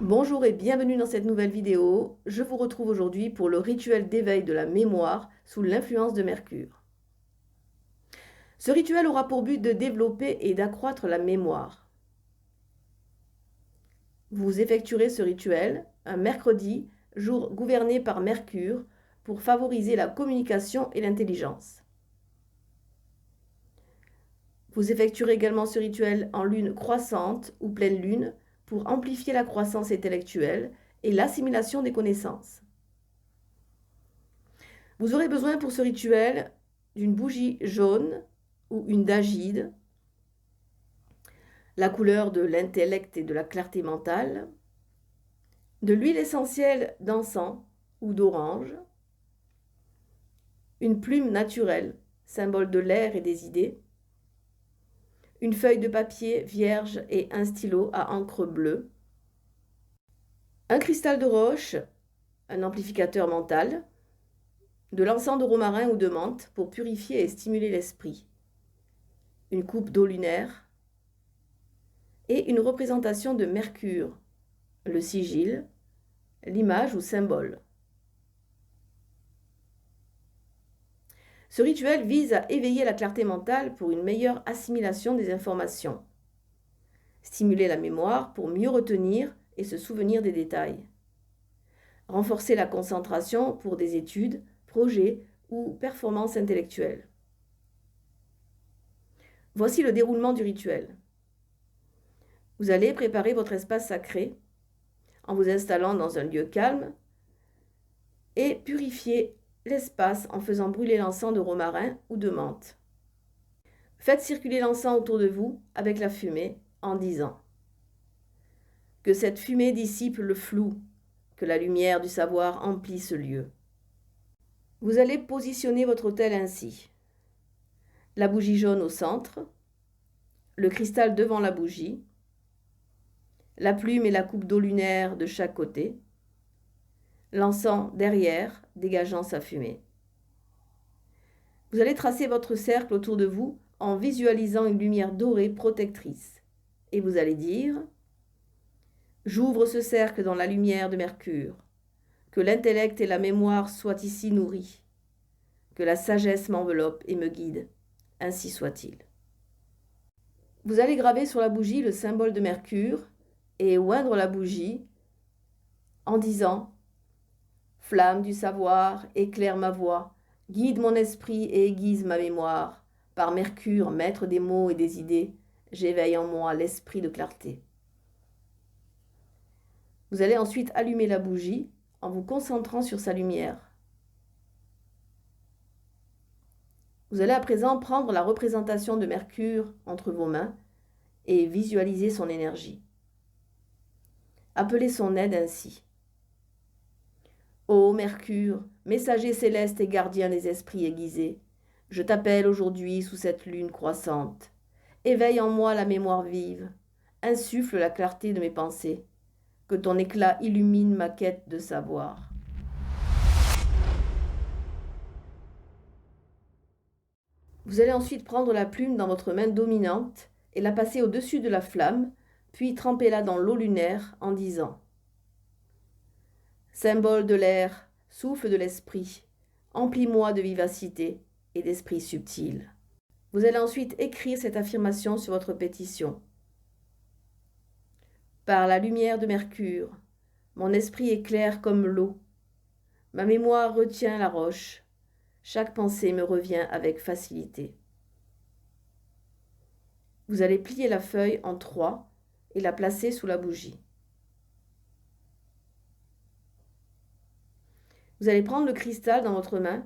Bonjour et bienvenue dans cette nouvelle vidéo. Je vous retrouve aujourd'hui pour le rituel d'éveil de la mémoire sous l'influence de Mercure. Ce rituel aura pour but de développer et d'accroître la mémoire. Vous effectuerez ce rituel un mercredi, jour gouverné par Mercure, pour favoriser la communication et l'intelligence. Vous effectuerez également ce rituel en lune croissante ou pleine lune pour amplifier la croissance intellectuelle et l'assimilation des connaissances. Vous aurez besoin pour ce rituel d'une bougie jaune ou une d'agide, la couleur de l'intellect et de la clarté mentale, de l'huile essentielle d'encens ou d'orange, une plume naturelle, symbole de l'air et des idées, une feuille de papier vierge et un stylo à encre bleue, un cristal de roche, un amplificateur mental, de l'encens de romarin ou de menthe pour purifier et stimuler l'esprit, une coupe d'eau lunaire et une représentation de Mercure, le sigil, l'image ou symbole. Ce rituel vise à éveiller la clarté mentale pour une meilleure assimilation des informations, stimuler la mémoire pour mieux retenir et se souvenir des détails, renforcer la concentration pour des études, projets ou performances intellectuelles. Voici le déroulement du rituel. Vous allez préparer votre espace sacré en vous installant dans un lieu calme et purifier l'espace en faisant brûler l'encens de romarin ou de menthe. Faites circuler l'encens autour de vous avec la fumée en disant que cette fumée dissipe le flou, que la lumière du savoir emplit ce lieu. Vous allez positionner votre autel ainsi. La bougie jaune au centre, le cristal devant la bougie, la plume et la coupe d'eau lunaire de chaque côté, l'encens derrière, dégageant sa fumée. Vous allez tracer votre cercle autour de vous en visualisant une lumière dorée protectrice. Et vous allez dire « J'ouvre ce cercle dans la lumière de Mercure. Que l'intellect et la mémoire soient ici nourris. Que la sagesse m'enveloppe et me guide. Ainsi soit-il. » Vous allez graver sur la bougie le symbole de Mercure et oindre la bougie en disant « Flamme du savoir, éclaire ma voix, guide mon esprit et aiguise ma mémoire. Par Mercure, maître des mots et des idées, j'éveille en moi l'esprit de clarté. » Vous allez ensuite allumer la bougie en vous concentrant sur sa lumière. Vous allez à présent prendre la représentation de Mercure entre vos mains et visualiser son énergie. Appelez son aide ainsi. Ô Mercure, messager céleste et gardien des esprits aiguisés, je t'appelle aujourd'hui sous cette lune croissante. Éveille en moi la mémoire vive, insuffle la clarté de mes pensées, que ton éclat illumine ma quête de savoir. Vous allez ensuite prendre la plume dans votre main dominante et la passer au-dessus de la flamme, puis trempez-la dans l'eau lunaire en disant « Symbole de l'air, souffle de l'esprit, emplis-moi de vivacité et d'esprit subtil. » Vous allez ensuite écrire cette affirmation sur votre pétition. Par la lumière de Mercure, mon esprit est clair comme l'eau. Ma mémoire retient la roche. Chaque pensée me revient avec facilité. Vous allez plier la feuille en 3 et la placer sous la bougie. Vous allez prendre le cristal dans votre main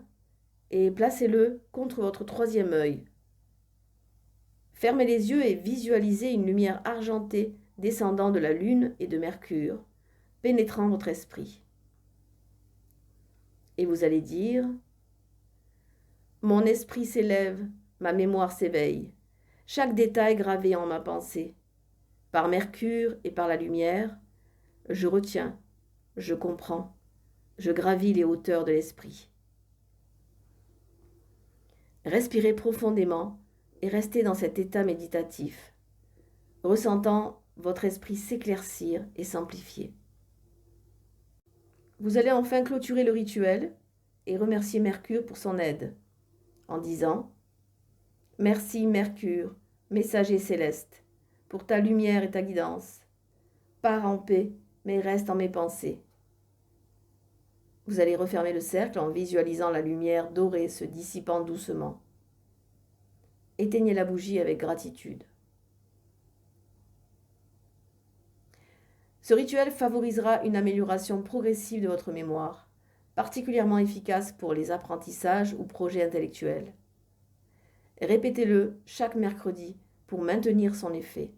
et placez-le contre votre 3e œil. Fermez les yeux et visualisez une lumière argentée descendant de la lune et de Mercure, pénétrant votre esprit. Et vous allez dire « Mon esprit s'élève, ma mémoire s'éveille, chaque détail gravé en ma pensée. Par Mercure et par la lumière, je retiens, je comprends, je gravis les hauteurs de l'esprit. » Respirez profondément et restez dans cet état méditatif, ressentant votre esprit s'éclaircir et s'amplifier. Vous allez enfin clôturer le rituel et remercier Mercure pour son aide, en disant « Merci Mercure, messager céleste, pour ta lumière et ta guidance. Pars en paix, mais reste en mes pensées. » Vous allez refermer le cercle en visualisant la lumière dorée se dissipant doucement. Éteignez la bougie avec gratitude. Ce rituel favorisera une amélioration progressive de votre mémoire, particulièrement efficace pour les apprentissages ou projets intellectuels. Répétez-le chaque mercredi pour maintenir son effet.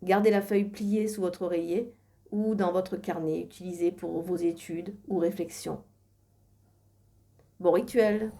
Gardez la feuille pliée sous votre oreiller ou dans votre carnet utilisé pour vos études ou réflexions. Bon rituel!